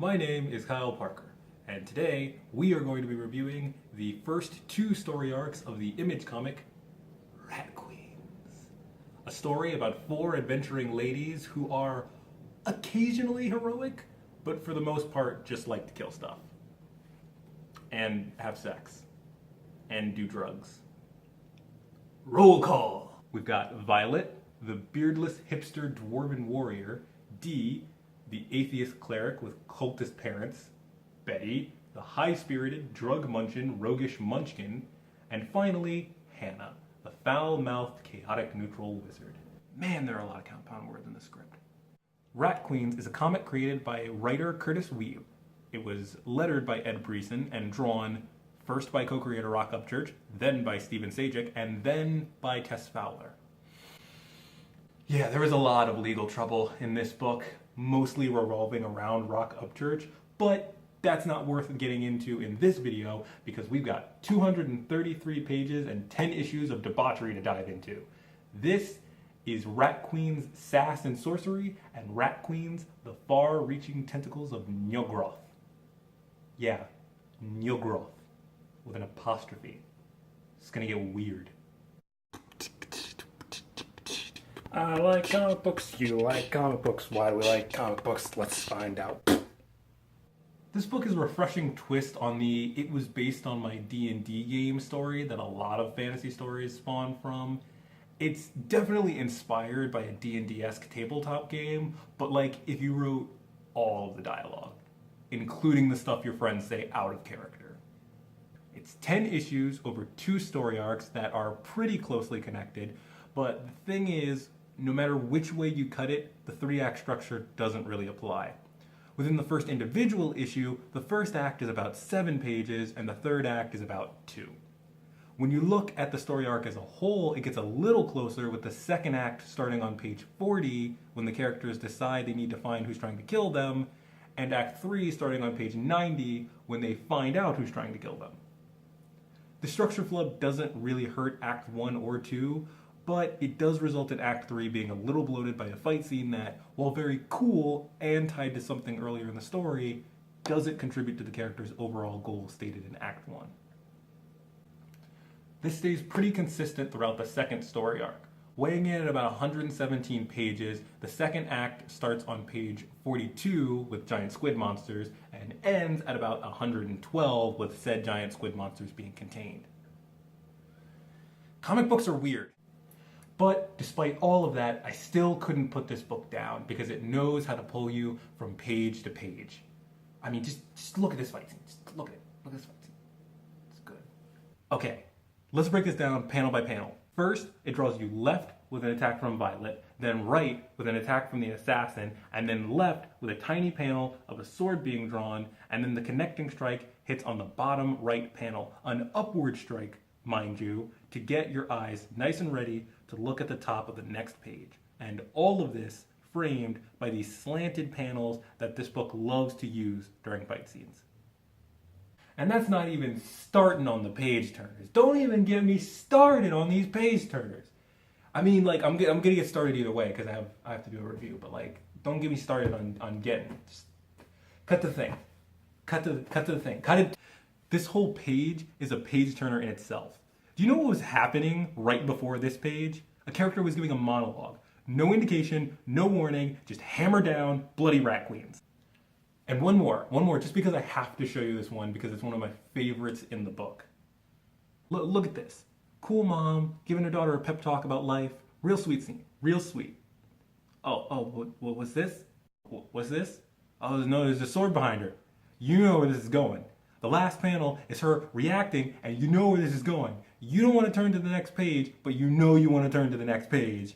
My name is Kyle Parker, and today we are going to be reviewing the first two story arcs of the Image comic, Rat Queens. A story about four adventuring ladies who are occasionally heroic, but for the most part just like to kill stuff. And have sex. And do drugs. Roll call! We've got Violet, the beardless hipster dwarven warrior, Dee, the atheist cleric with cultist parents, Betty, the high-spirited, drug-munchin, roguish munchkin, and finally, Hannah, the foul-mouthed, chaotic neutral wizard. Man, there are a lot of compound words in the script. Rat Queens is a comic created by writer Curtis Weeb. It was lettered by Ed Brisson and drawn first by co-creator Rock Upchurch, then by Steven Sajic, and then by Tess Fowler. Yeah, there was a lot of legal trouble in this book, mostly revolving around Rock Upchurch, but that's not worth getting into in this video because we've got 233 pages and 10 issues of debauchery to dive into. This is Rat Queens Sass and Sorcery and Rat Queens The Far-Reaching Tentacles of Nyogroth. Yeah, Nyogroth with an apostrophe. It's gonna get weird. I like comic books, you like comic books. Why do we like comic books? Let's find out. This book is a refreshing twist on the it was based on my D&D game story that a lot of fantasy stories spawn from. It's definitely inspired by a D&D-esque tabletop game, but like if you wrote all of the dialogue, including the stuff your friends say out of character. It's 10 issues over 2 story arcs that are pretty closely connected, but the thing is, no matter which way you cut it, the 3-act structure doesn't really apply. Within the first individual issue, the first act is about 7 pages and the third act is about 2. When you look at the story arc as a whole, it gets a little closer with the second act starting on page 40 when the characters decide they need to find who's trying to kill them, and act 3 starting on page 90 when they find out who's trying to kill them. The structure flub doesn't really hurt act 1 or 2, but it does result in Act 3 being a little bloated by a fight scene that, while very cool and tied to something earlier in the story, doesn't contribute to the character's overall goal stated in Act 1. This stays pretty consistent throughout the second story arc. Weighing in at about 117 pages, the second act starts on page 42 with giant squid monsters and ends at about 112 with said giant squid monsters being contained. Comic books are weird. But despite all of that, I still couldn't put this book down because it knows how to pull you from page to page. I mean, just look at this fight scene. Just look at it. Look at this fight scene. It's good. Okay, let's break this down panel by panel. First, it draws you left with an attack from Violet, then right with an attack from the assassin, and then left with a tiny panel of a sword being drawn, and then the connecting strike hits on the bottom right panel. An upward strike, mind you, to get your eyes nice and ready to look at the top of the next page. And all of this framed by these slanted panels that this book loves to use during fight scenes. And that's not even starting on the page turners. Don't even get me started on these page turners. I mean, like, I'm gonna get started either way because I have to do a review, but like, don't get me started on getting. Just cut the thing. Cut to the thing. Cut it. This whole page is a page turner in itself. Do you know what was happening right before this page? A character was giving a monologue. No indication, no warning, just hammer down, bloody Rat Queens. And one more, just because I have to show you this one because it's one of my favorites in the book. Look at this. Cool mom, giving her daughter a pep talk about life. Real sweet scene, real sweet. What was this? What's this? Oh no, there's a sword behind her. You know where this is going. The last panel is her reacting and you know where this is going. You don't want to turn to the next page, but you know you want to turn to the next page.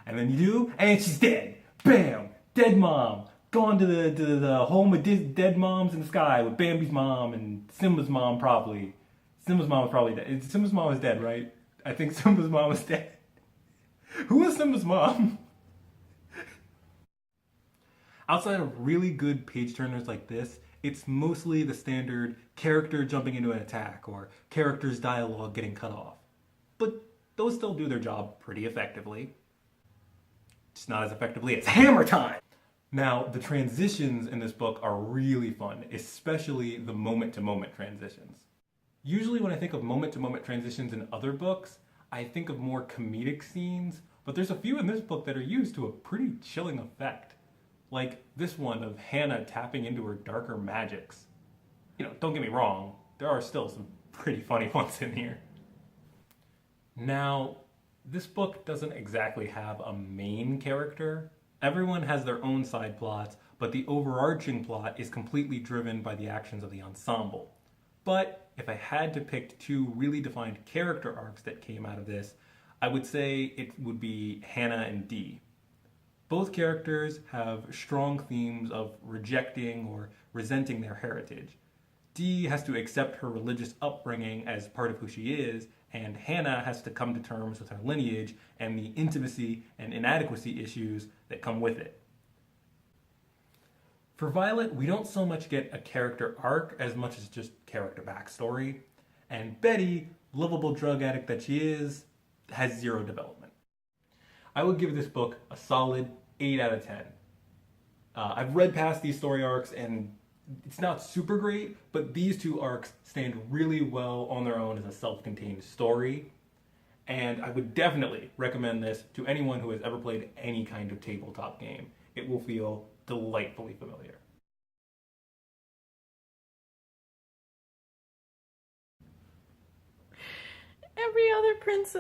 And then you do, and she's dead. Bam! Dead mom. Gone to the home of dead moms in the sky with Bambi's mom and Simba's mom probably. Simba's mom was probably dead. Simba's mom was dead, right? I think Simba's mom was dead. Who was Simba's mom? Outside of really good page turners like this, it's mostly the standard character jumping into an attack or character's dialogue getting cut off. But those still do their job pretty effectively. Just not as effectively as Hammer Time! Now, the transitions in this book are really fun, especially the moment-to-moment transitions. Usually when I think of moment-to-moment transitions in other books, I think of more comedic scenes, but there's a few in this book that are used to a pretty chilling effect. Like this one of Hannah tapping into her darker magics. Don't get me wrong, there are still some pretty funny ones in here. Now, this book doesn't exactly have a main character. Everyone has their own side plots, but the overarching plot is completely driven by the actions of the ensemble. But if I had to pick two really defined character arcs that came out of this, I would say it would be Hannah and Dee. Both characters have strong themes of rejecting or resenting their heritage. Dee has to accept her religious upbringing as part of who she is, and Hannah has to come to terms with her lineage and the intimacy and inadequacy issues that come with it. For Violet, we don't so much get a character arc as much as just character backstory. And Betty, lovable drug addict that she is, has zero development. I would give this book a solid 8 out of 10. I've read past these story arcs and it's not super great, but these two arcs stand really well on their own as a self-contained story. And I would definitely recommend this to anyone who has ever played any kind of tabletop game. It will feel delightfully familiar.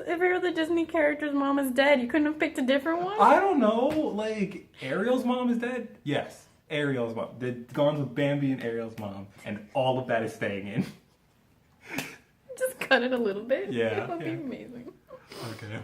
Every other Disney character's mom is dead. You couldn't have picked a different one? I don't know, like Ariel's mom is dead? Yes, Ariel's mom. They're gone with Bambi and Ariel's mom, and all of that is staying in. Just cut it a little bit. Yeah, That would yeah. be amazing. Okay.